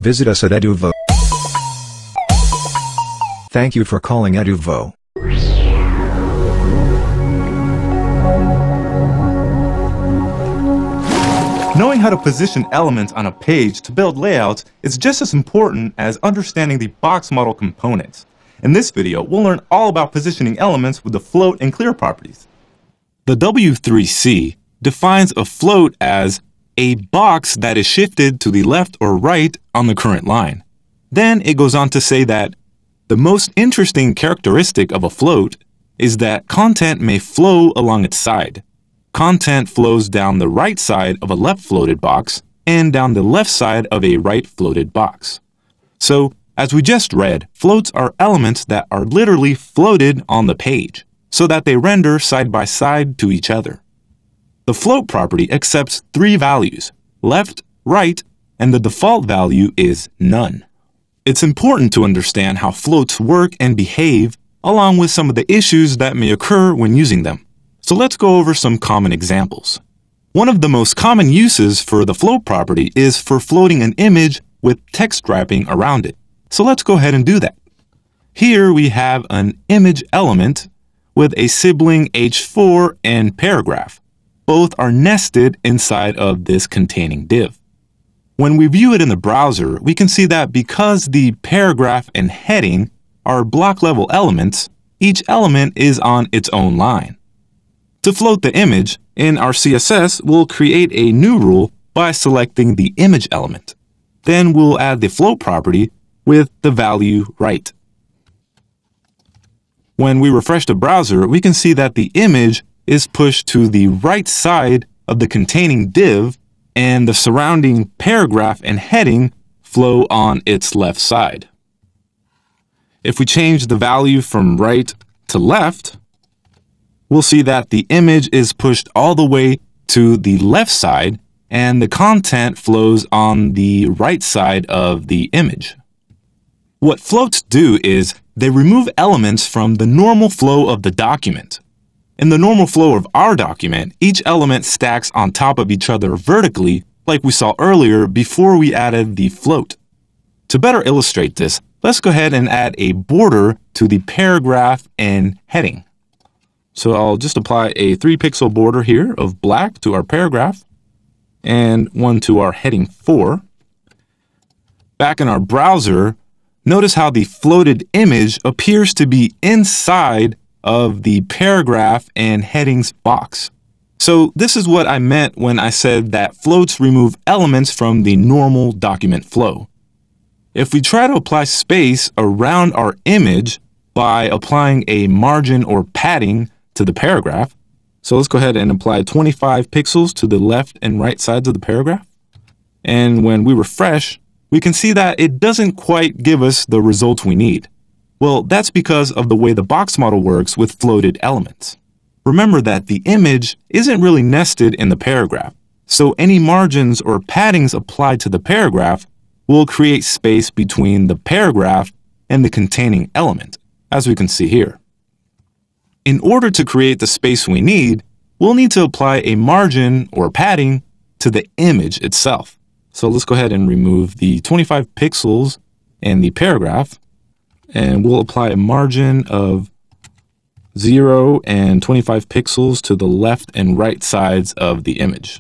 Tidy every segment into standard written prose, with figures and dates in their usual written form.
Visit us at Eduvvo. Thank you for calling Eduvvo. Knowing how to position elements on a page to build layouts is just as important as understanding the box model components. In this video, we'll learn all about positioning elements with the float and clear properties. The W3C defines a float as a box that is shifted to the left or right on the current line. Then it goes on to say that the most interesting characteristic of a float is that content may flow along its side. Content flows down the right side of a left floated box and down the left side of a right floated box. So, as we just read, floats are elements that are literally floated on the page, so that they render side by side to each other. The float property accepts three values, left, right, and the default value is none. It's important to understand how floats work and behave, along with some of the issues that may occur when using them. So let's go over some common examples. One of the most common uses for the float property is for floating an image with text wrapping around it. So let's go ahead and do that. Here we have an image element with a sibling h4 and paragraph. Both are nested inside of this containing div. When we view it in the browser, we can see that because the paragraph and heading are block level elements, each element is on its own line. To float the image, in our CSS, we'll create a new rule by selecting the image element. Then we'll add the float property with the value right. When we refresh the browser, we can see that the image is pushed to the right side of the containing div, and the surrounding paragraph and heading flow on its left side. If we change the value from right to left, we'll see that the image is pushed all the way to the left side and the content flows on the right side of the image. What floats do is they remove elements from the normal flow of the document. In the normal flow of our document, each element stacks on top of each other vertically, like we saw earlier before we added the float. To better illustrate this, let's go ahead and add a border to the paragraph and heading. So I'll just apply a 3-pixel border here of black to our paragraph and one to our heading 4. Back in our browser, notice how the floated image appears to be inside of the paragraph and headings box. So this is what I meant when I said that floats remove elements from the normal document flow. If we try to apply space around our image by applying a margin or padding to the paragraph, so let's go ahead and apply 25 pixels to the left and right sides of the paragraph. And when we refresh, we can see that it doesn't quite give us the results we need. Well, that's because of the way the box model works with floated elements. Remember that the image isn't really nested in the paragraph, so any margins or paddings applied to the paragraph will create space between the paragraph and the containing element, as we can see here. In order to create the space we need, we'll need to apply a margin or padding to the image itself. So let's go ahead and remove the 25 pixels and the paragraph, and we'll apply a margin of 0 and 25 pixels to the left and right sides of the image.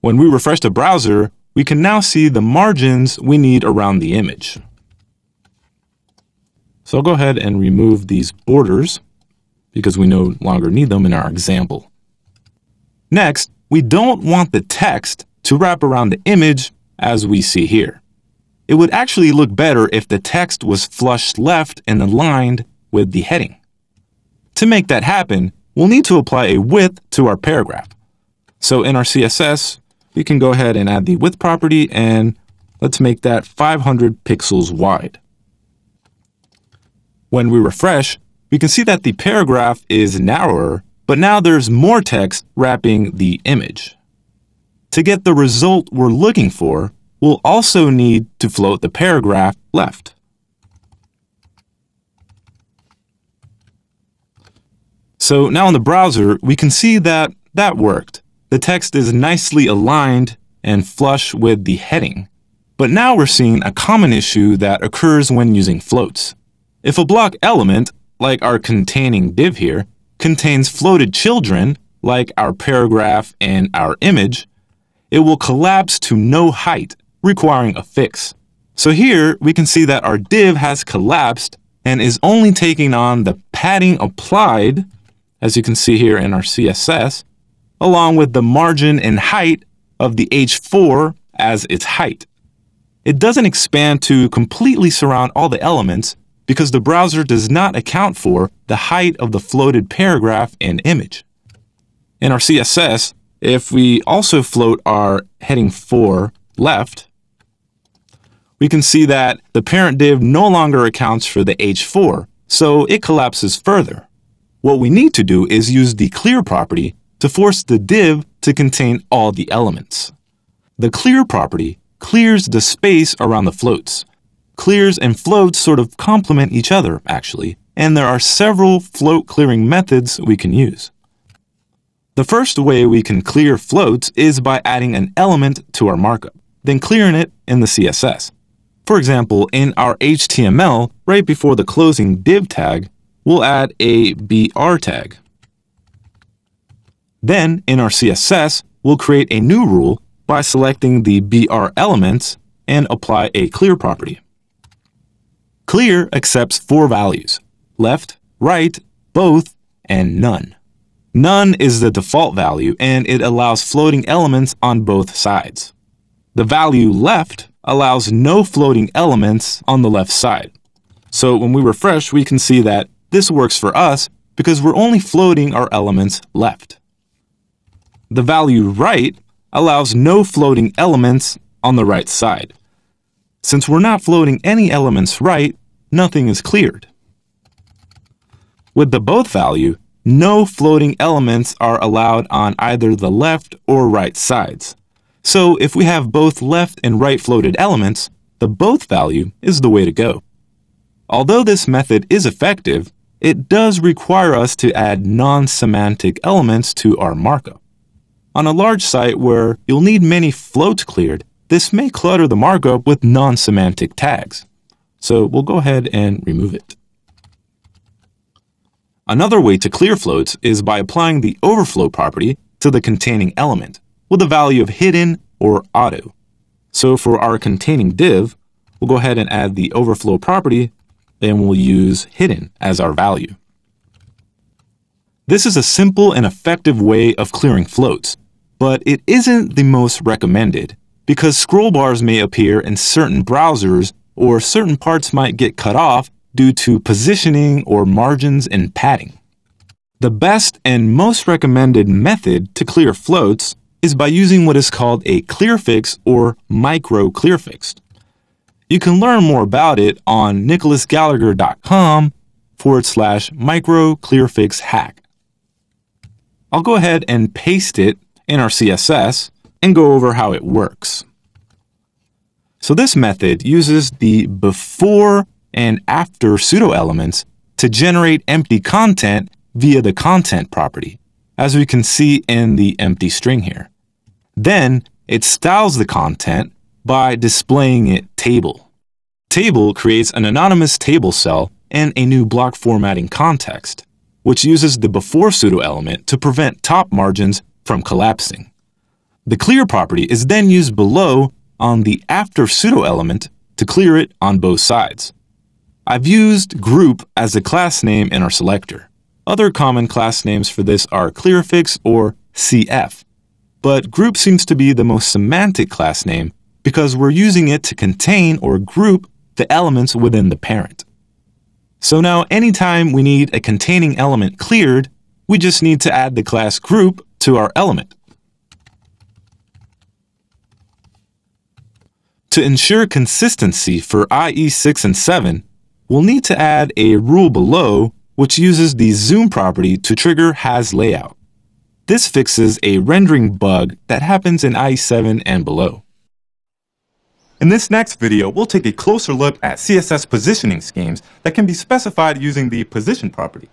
When we refresh the browser, we can now see the margins we need around the image. So I'll go ahead and remove these borders because we no longer need them in our example. Next, we don't want the text to wrap around the image as we see here. It would actually look better if the text was flush left and aligned with the heading. To make that happen, we'll need to apply a width to our paragraph. So in our CSS, we can go ahead and add the width property, and let's make that 500 pixels wide. When we refresh, we can see that the paragraph is narrower, but now there's more text wrapping the image. To get the result we're looking for, we'll also need to float the paragraph left. So now in the browser, we can see that that worked. The text is nicely aligned and flush with the heading. But now we're seeing a common issue that occurs when using floats. If a block element, like our containing div here, contains floated children, like our paragraph and our image, it will collapse to no height, requiring a fix. So here we can see that our div has collapsed and is only taking on the padding applied, as you can see here in our CSS, along with the margin and height of the h4 as its height. It doesn't expand to completely surround all the elements because the browser does not account for the height of the floated paragraph and image. In our CSS, if we also float our heading 4 left, we can see that the parent div no longer accounts for the h4, so it collapses further. What we need to do is use the clear property to force the div to contain all the elements. The clear property clears the space around the floats. Clears and floats sort of complement each other, actually, and there are several float clearing methods we can use. The first way we can clear floats is by adding an element to our markup, then clearing it in the CSS. For example, in our HTML, right before the closing div tag, we'll add a BR tag. Then, in our CSS, we'll create a new rule by selecting the BR elements and apply a clear property. Clear accepts 4 values: left, right, both, and none. None is the default value, and it allows floating elements on both sides. The value left allows no floating elements on the left side. So when we refresh, we can see that this works for us because we're only floating our elements left. The value right allows no floating elements on the right side. Since we're not floating any elements right, nothing is cleared. With the both value, no floating elements are allowed on either the left or right sides. So if we have both left and right floated elements, the both value is the way to go. Although this method is effective, it does require us to add non-semantic elements to our markup. On a large site where you'll need many floats cleared, this may clutter the markup with non-semantic tags. So we'll go ahead and remove it. Another way to clear floats is by applying the overflow property to the containing element with a value of hidden or auto. So for our containing div, we'll go ahead and add the overflow property, and we'll use hidden as our value. This is a simple and effective way of clearing floats, but it isn't the most recommended because scroll bars may appear in certain browsers or certain parts might get cut off due to positioning or margins and padding. The best and most recommended method to clear floats is by using what is called a clear fix or micro-clear fix. You can learn more about it on nicholasgallagher.com/micro-clear-fix-hack. I'll go ahead and paste it in our CSS and go over how it works. So this method uses the before and after pseudo elements to generate empty content via the content property, as we can see in the empty string here. Then it styles the content by displaying it table. Table creates an anonymous table cell and a new block formatting context, which uses the before pseudo element to prevent top margins from collapsing. The clear property is then used below on the after pseudo element to clear it on both sides. I've used group as the class name in our selector. Other common class names for this are clearfix or CF, but group seems to be the most semantic class name because we're using it to contain or group the elements within the parent. So now anytime we need a containing element cleared, we just need to add the class group to our element. To ensure consistency for IE6 and 7, we'll need to add a rule below which uses the zoom property to trigger has layout. This fixes a rendering bug that happens in IE7 and below. In this next video, we'll take a closer look at CSS positioning schemes that can be specified using the position property.